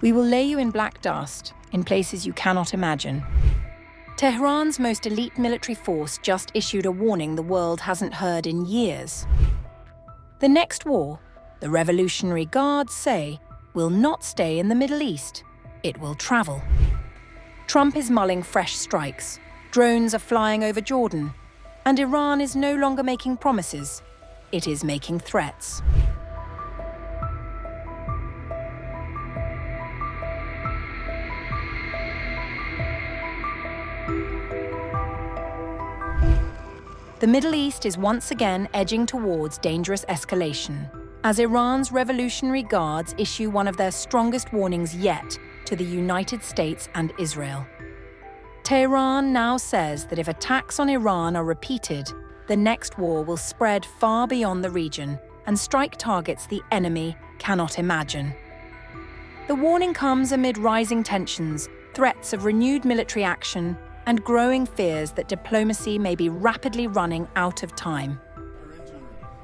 We will lay you in black dust, in places you cannot imagine. Tehran's most elite military force just issued a warning the world hasn't heard in years. The next war, the Revolutionary Guards say, will not stay in the Middle East. It will travel. Trump is mulling fresh strikes. Drones are flying over Jordan. And Iran is no longer making promises. It is making threats. The Middle East is once again edging towards dangerous escalation, as Iran's Revolutionary Guards issue one of their strongest warnings yet to the United States and Israel. Tehran now says that if attacks on Iran are repeated, the next war will spread far beyond the region and strike targets the enemy cannot imagine. The warning comes amid rising tensions, threats of renewed military action, and growing fears that diplomacy may be rapidly running out of time.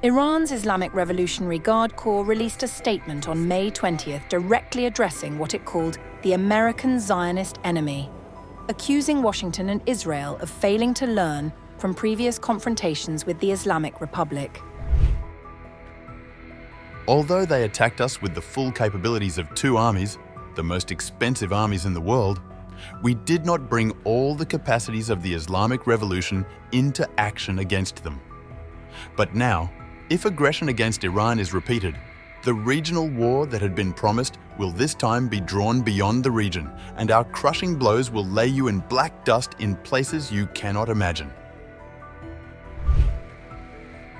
Iran's Islamic Revolutionary Guard Corps released a statement on May 20th directly addressing what it called the American Zionist enemy, accusing Washington and Israel of failing to learn from previous confrontations with the Islamic Republic. Although they attacked us with the full capabilities of 2 armies, the most expensive armies in the world, we did not bring all the capacities of the Islamic Revolution into action against them. But now, if aggression against Iran is repeated, the regional war that had been promised will this time be drawn beyond the region, and our crushing blows will lay you in black dust in places you cannot imagine.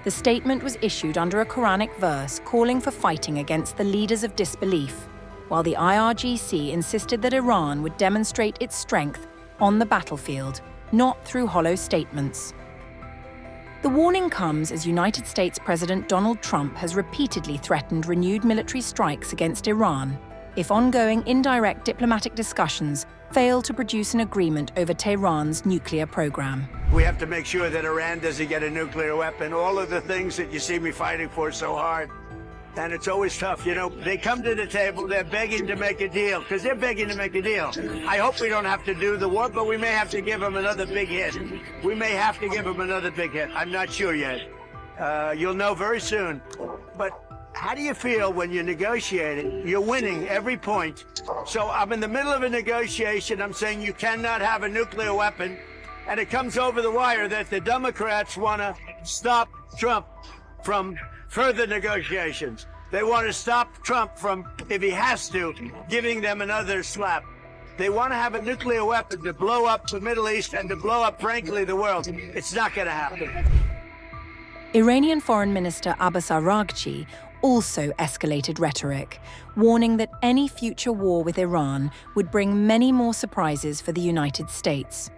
The statement was issued under a Quranic verse calling for fighting against the leaders of disbelief, while the IRGC insisted that Iran would demonstrate its strength on the battlefield, not through hollow statements. The warning comes as United States President Donald Trump has repeatedly threatened renewed military strikes against Iran if ongoing indirect diplomatic discussions fail to produce an agreement over Tehran's nuclear program. We have to make sure that Iran doesn't get a nuclear weapon, all of the things that you see me fighting for so hard. And it's always tough, you know. They come to the table, they're begging to make a deal, because they're begging to make a deal. I hope we don't have to do the war, but we may have to give them another big hit. We may have to give them another big hit. I'm not sure yet. You'll know very soon. But how do you feel when you're negotiating? You're winning every point. So I'm in the middle of a negotiation. I'm saying you cannot have a nuclear weapon. And it comes over the wire that the Democrats want to stop Trump from further negotiations. They want to stop Trump from, if he has to, giving them another slap. They want to have a nuclear weapon to blow up the Middle East and to blow up, frankly, the world. It's not going to happen. Iranian Foreign Minister Abbas Araghchi also escalated rhetoric, warning that any future war with Iran would bring many more surprises for the United States.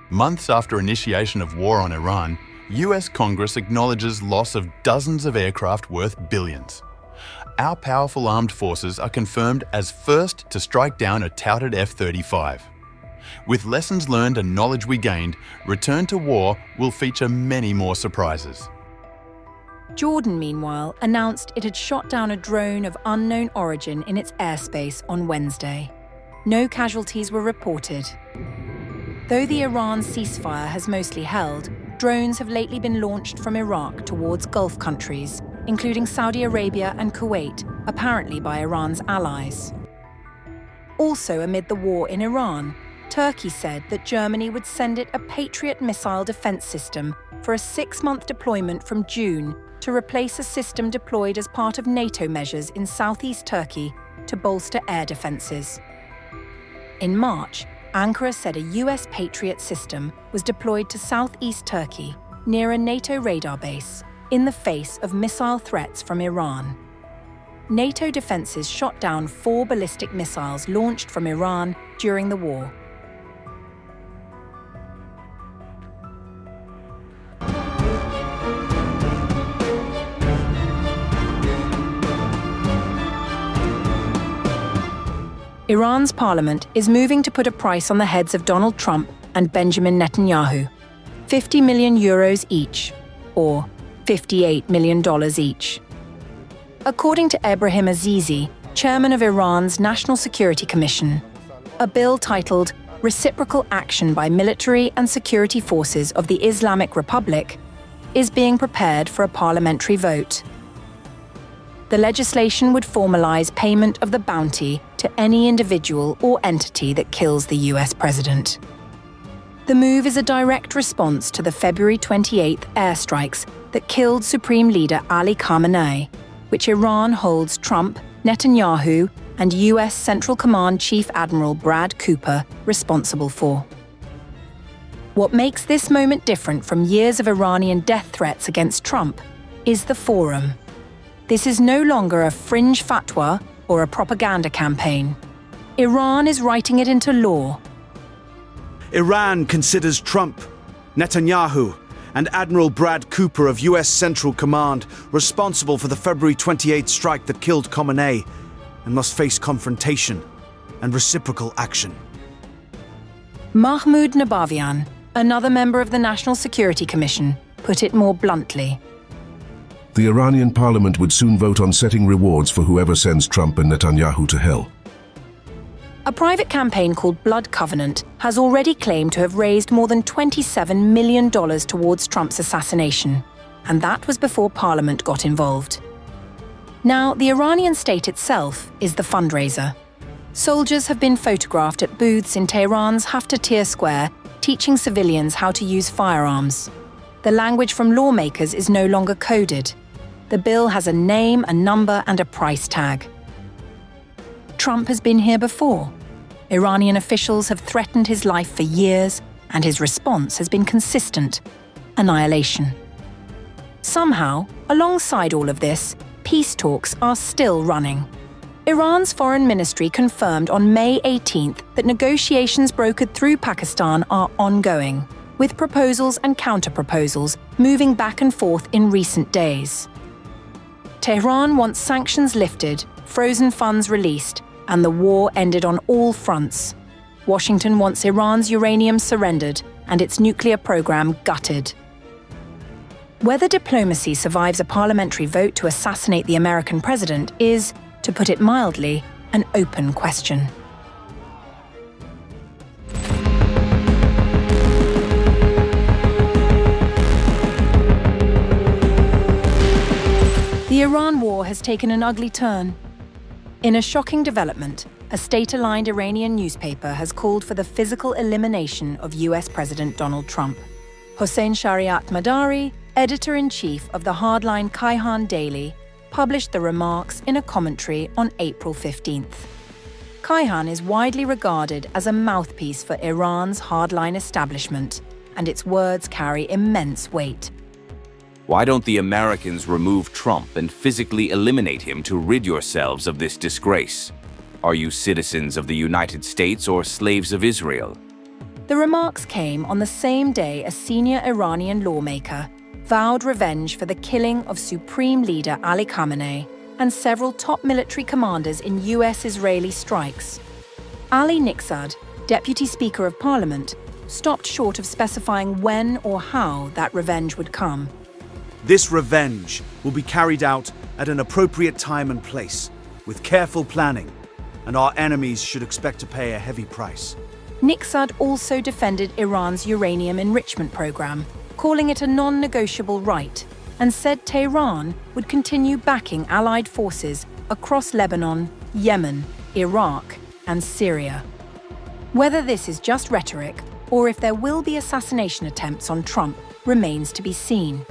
Months after initiation of war on Iran, US Congress acknowledges loss of dozens of aircraft worth billions. Our powerful armed forces are confirmed as first to strike down a touted F-35. With lessons learned and knowledge we gained, return to war will feature many more surprises. Jordan, meanwhile, announced it had shot down a drone of unknown origin in its airspace on Wednesday. No casualties were reported. Though the Iran ceasefire has mostly held, drones have lately been launched from Iraq towards Gulf countries, including Saudi Arabia and Kuwait, apparently by Iran's allies. Also amid the war in Iran, Turkey said that Germany would send it a Patriot missile defense system for a 6-month deployment from June to replace a system deployed as part of NATO measures in southeast Turkey to bolster air defenses. In March, Ankara said a US Patriot system was deployed to southeast Turkey, near a NATO radar base, in the face of missile threats from Iran. NATO defenses shot down 4 ballistic missiles launched from Iran during the war. Iran's parliament is moving to put a price on the heads of Donald Trump and Benjamin Netanyahu, 50 million euros each, or $58 million each. According to Ebrahim Azizi, chairman of Iran's National Security Commission, a bill titled Reciprocal Action by Military and Security Forces of the Islamic Republic is being prepared for a parliamentary vote. The legislation would formalize payment of the bounty to any individual or entity that kills the US president. The move is a direct response to the February 28th airstrikes that killed Supreme Leader Ali Khamenei, which Iran holds Trump, Netanyahu, and US Central Command Chief Admiral Brad Cooper responsible for. What makes this moment different from years of Iranian death threats against Trump is the forum. This is no longer a fringe fatwa or a propaganda campaign. Iran is writing it into law. Iran considers Trump, Netanyahu, and Admiral Brad Cooper of US Central Command responsible for the February 28th strike that killed Khamenei and must face confrontation and reciprocal action. Mahmoud Nabavian, another member of the National Security Commission, put it more bluntly. The Iranian parliament would soon vote on setting rewards for whoever sends Trump and Netanyahu to hell. A private campaign called Blood Covenant has already claimed to have raised more than $27 million towards Trump's assassination, and that was before Parliament got involved. Now, the Iranian state itself is the fundraiser. Soldiers have been photographed at booths in Tehran's Haftar Square teaching civilians how to use firearms. The language from lawmakers is no longer coded. The bill has a name, a number, and a price tag. Trump has been here before. Iranian officials have threatened his life for years, and his response has been consistent: annihilation. Somehow, alongside all of this, peace talks are still running. Iran's foreign ministry confirmed on May 18th that negotiations brokered through Pakistan are ongoing, with proposals and counter-proposals moving back and forth in recent days. Tehran wants sanctions lifted, frozen funds released, and the war ended on all fronts. Washington wants Iran's uranium surrendered and its nuclear program gutted. Whether diplomacy survives a parliamentary vote to assassinate the American president is, to put it mildly, an open question. The Iran war has taken an ugly turn. In a shocking development, a state-aligned Iranian newspaper has called for the physical elimination of US President Donald Trump. Hossein Shariat Madari, editor-in-chief of the hardline Kayhan Daily, published the remarks in a commentary on April 15th. Kayhan is widely regarded as a mouthpiece for Iran's hardline establishment, and its words carry immense weight. Why don't the Americans remove Trump and physically eliminate him to rid yourselves of this disgrace? Are you citizens of the United States or slaves of Israel? The remarks came on the same day a senior Iranian lawmaker vowed revenge for the killing of Supreme Leader Ali Khamenei and several top military commanders in US-Israeli strikes. Ali Niksad, Deputy Speaker of Parliament, stopped short of specifying when or how that revenge would come. This revenge will be carried out at an appropriate time and place, with careful planning, and our enemies should expect to pay a heavy price. Niksad also defended Iran's uranium enrichment program, calling it a non-negotiable right, and said Tehran would continue backing Allied forces across Lebanon, Yemen, Iraq, and Syria. Whether this is just rhetoric, or if there will be assassination attempts on Trump, remains to be seen.